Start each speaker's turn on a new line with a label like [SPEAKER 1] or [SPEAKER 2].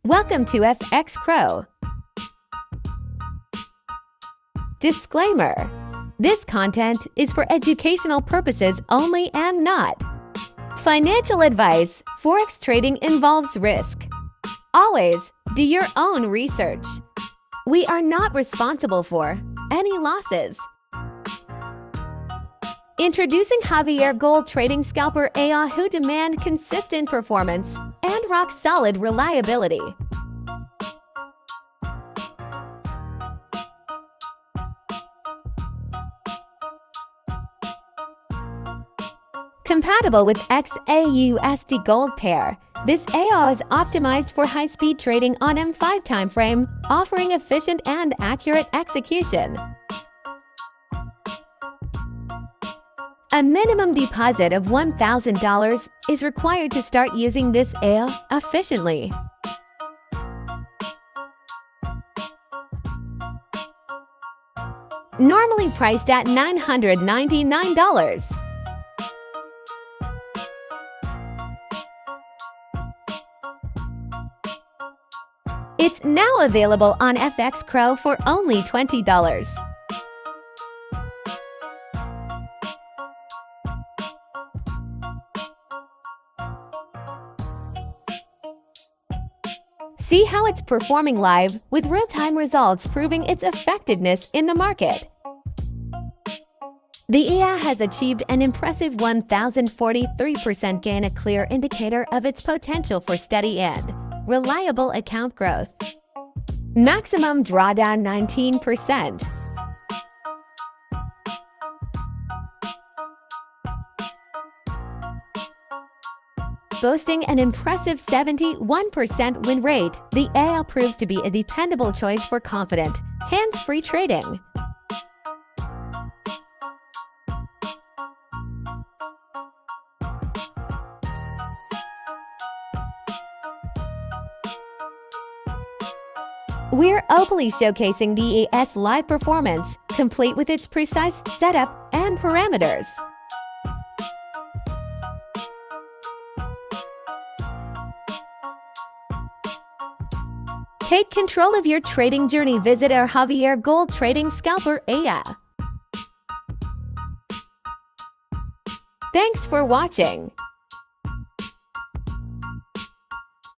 [SPEAKER 1] Welcome to FX Pro. Disclaimer: this content is for educational purposes only and not financial advice. Forex trading involves risk. Always do your own research. We are not responsible for any losses. Introducing Javier Gold Scalper EA, who demand consistent performance and rock-solid reliability. Compatible with XAUUSD Gold Pair, this EA is optimized for high-speed trading on M5 timeframe, offering efficient and accurate execution. A minimum deposit of $1,000 is required to start using this EA efficiently. Normally priced at $999. It's now available on FX Pro for only $20. See how it's performing live with real-time results proving its effectiveness in the market. The EA has achieved an impressive 1,043% gain, a clear indicator of its potential for steady and reliable account growth. Maximum drawdown 19%. Boasting an impressive 71% win rate, the EA proves to be a dependable choice for confident, hands-free trading. We're openly showcasing the EA's live performance, complete with its precise setup and parameters. Take control of your trading journey. Visit our Javier Gold Scalper EA. Thanks for watching.